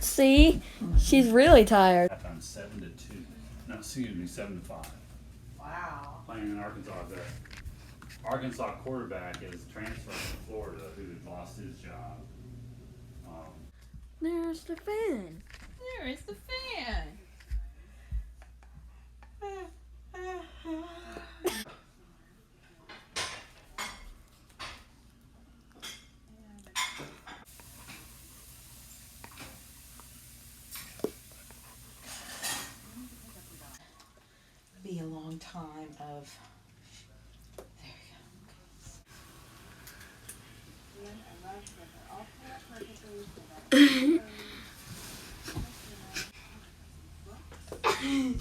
See? She's really tired. I found 7-2. No, excuse me, 7-5. Wow. Playing in Arkansas. The Arkansas quarterback is transferring to Florida, who lost his job. There's the fan. There is the fan. Be a long time of. There you go.